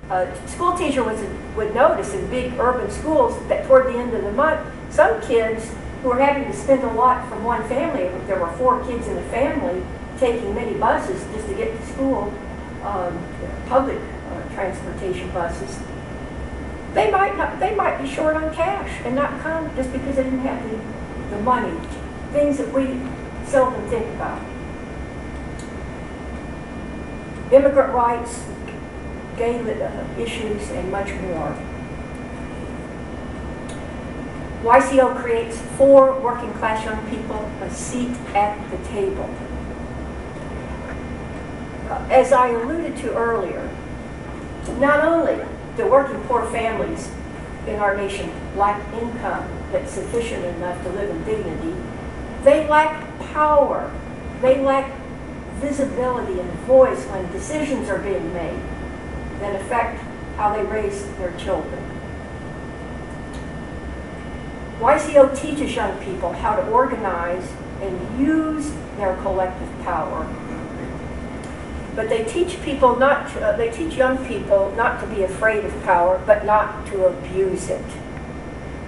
A school teacher would notice in big urban schools that toward the end of the month, some kids who were having to spend a lot from one family, if there were 4 kids in a family, taking many buses just to get to school, public transportation buses, they might be short on cash and not come just because they didn't have the money. Things that we seldom think about. Immigrant rights, gay issues, and much more. YCO creates for working class young people a seat at the table. As I alluded to earlier, not only do working poor families in our nation lack income that's sufficient enough to live in dignity, they lack power. They lack visibility and voice when decisions are being made that affect how they raise their children. YCO teaches young people how to organize and use their collective power. But they teach people they teach young people not to be afraid of power, but not to abuse it.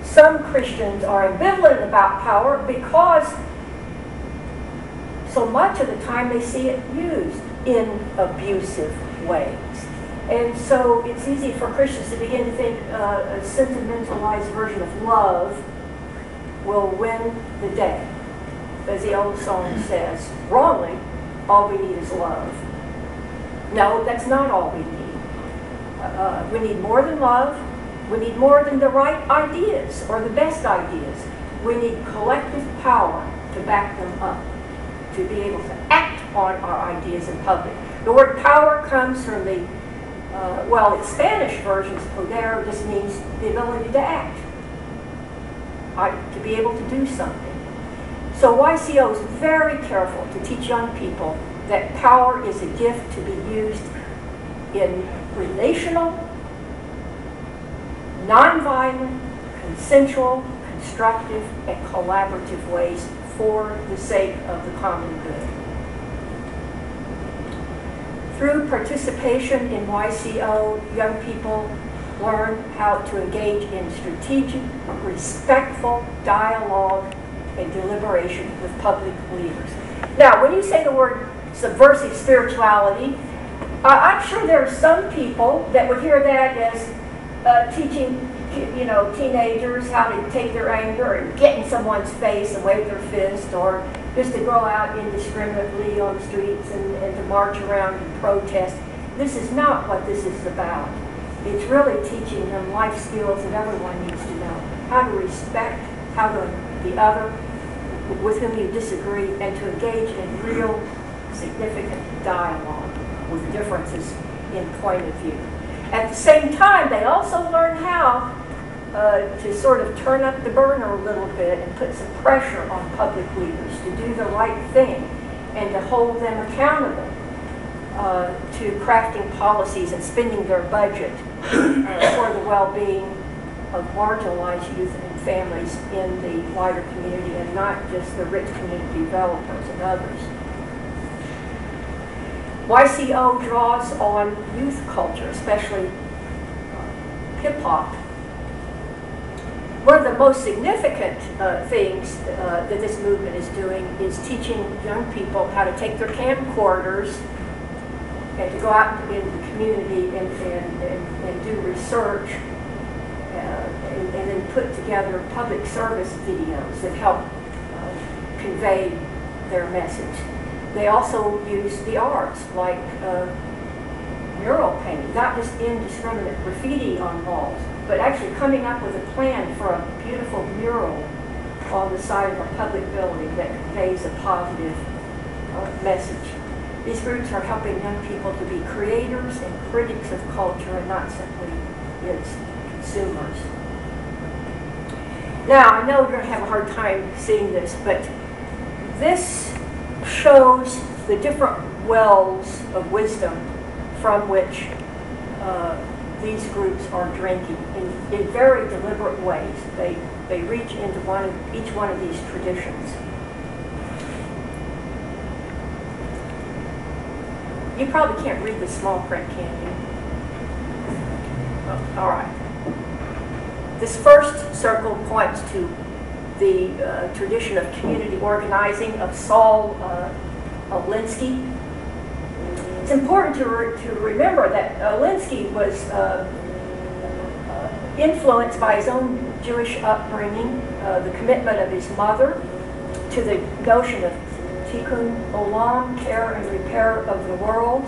Some Christians are ambivalent about power because so much of the time they see it used in abusive ways. And so it's easy for Christians to begin to think a sentimentalized version of love will win the day. As the old song says, wrongly, all we need is love. No, that's not all we need. We need more than love. We need more than the right ideas or the best ideas. We need collective power to back them up, to be able to act on our ideas in public. The word power comes from the, its Spanish versions, poder just means the ability to act, to be able to do something. So YCO is very careful to teach young people that power is a gift to be used in relational, nonviolent, consensual, constructive, and collaborative ways for the sake of the common good. Through participation in YCO, young people learn how to engage in strategic, respectful dialogue and deliberation with public leaders. Now, when you say the word subversive spirituality, I'm sure there are some people that would hear that as teaching teenagers how to take their anger and get in someone's face and wave their fist, or just to go out indiscriminately on the streets and to march around and protest. This is not what this is about. It's really teaching them life skills that everyone needs to know. How to respect the other with whom you disagree, and to engage in real significant dialogue with differences in point of view. At the same time, they also learn how to sort of turn up the burner a little bit and put some pressure on public leaders to do the right thing and to hold them accountable to crafting policies and spending their budget for the well-being of marginalized youth and families in the wider community, and not just the rich community developers and others. YCO draws on youth culture, especially hip-hop. One of the most significant things that this movement is doing is teaching young people how to take their camcorders and to go out in the community and do research and then put together public service videos that help convey their message. They also use the arts, like mural painting, not just indiscriminate graffiti on walls, but actually coming up with a plan for a beautiful mural on the side of a public building that conveys a positive message. These groups are helping young people to be creators and critics of culture and not simply its consumers. Now, I know you're going to have a hard time seeing this, but this shows the different wells of wisdom from which these groups are drinking in very deliberate ways. They reach into each one of these traditions. You probably can't read the small print, can you? All right. This first circle points to the tradition of community organizing of Saul Alinsky. It's important to remember that Alinsky was influenced by his own Jewish upbringing, the commitment of his mother to the notion of tikkun olam, care and repair of the world.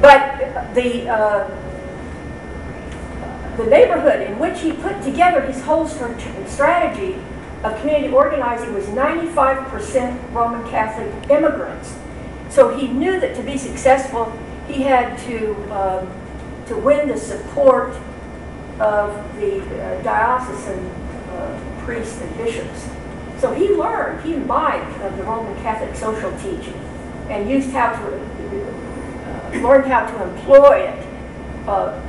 But the neighborhood in which he put together his whole strategy of community organizing was 95% Roman Catholic immigrants. So he knew that to be successful, he had to win the support of the diocesan priests and bishops. So he imbibed of the Roman Catholic social teaching and used learned how to employ it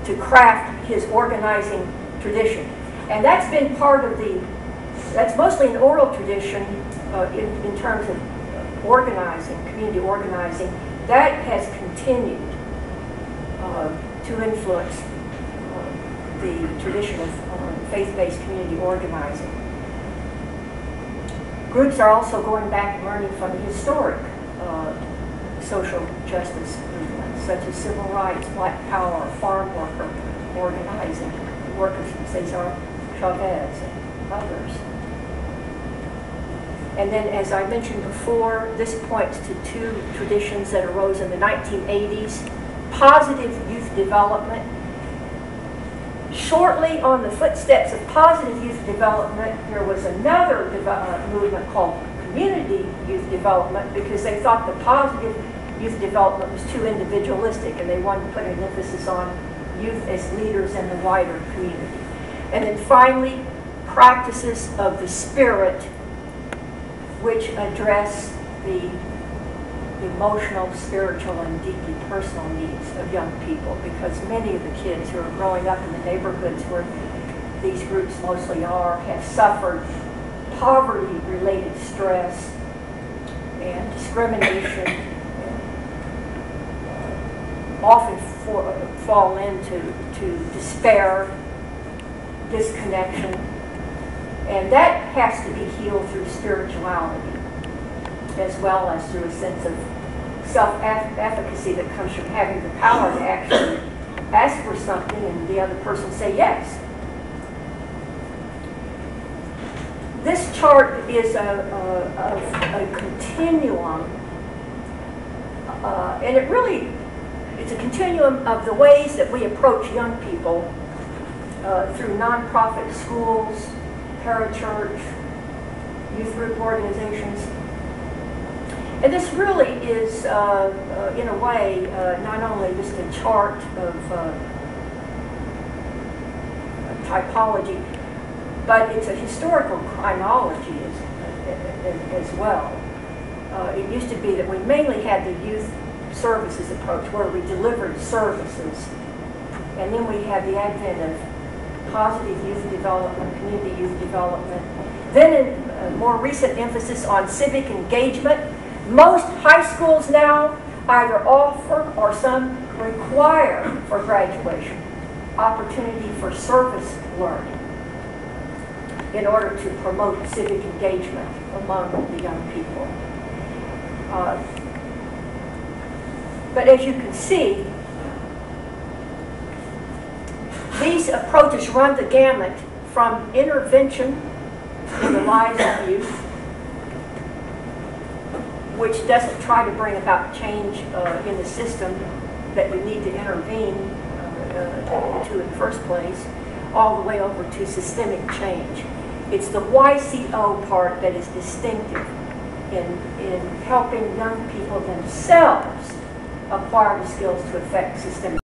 to craft his organizing tradition. And that's been part of that's mostly an oral tradition in terms of organizing, community organizing. That has continued to influence the tradition of faith-based community organizing. Groups are also going back and learning from the historic social justice movements, such as civil rights, black power, farm worker organizing, the work of Cesar Chavez and others. And then, as I mentioned before, this points to two traditions that arose in the 1980s. Positive youth development. Shortly on the footsteps of positive youth development, there was another movement called community youth development, because they thought the positive youth development was too individualistic and they wanted to put an emphasis on youth as leaders in the wider community. And then finally, practices of the spirit, which address the emotional, spiritual, and deeply personal needs of young people, because many of the kids who are growing up in the neighborhoods where these groups mostly are have suffered poverty-related stress and discrimination, and often fall into despair, disconnection, and that has to be healed through spirituality, as well as through a sense of self-efficacy that comes from having the power to actually ask for something and the other person say yes. This chart is a continuum, and it's a continuum of the ways that we approach young people through nonprofit schools, parachurch, youth group organizations. And this really is, in a way, not only just a chart of typology, but it's a historical chronology as well. It used to be that we mainly had the youth services approach, where we delivered services, and then we had the advent of positive youth development, community youth development, then a more recent emphasis on civic engagement. Most high schools now either offer or some require for graduation opportunity for service learning in order to promote civic engagement among the young people. But as you can see, these approaches run the gamut from intervention in the lives of youth, which doesn't try to bring about change in the system that we need to intervene to in the first place, all the way over to systemic change. It's the YCO part that is distinctive in helping young people themselves acquire the skills to affect systemic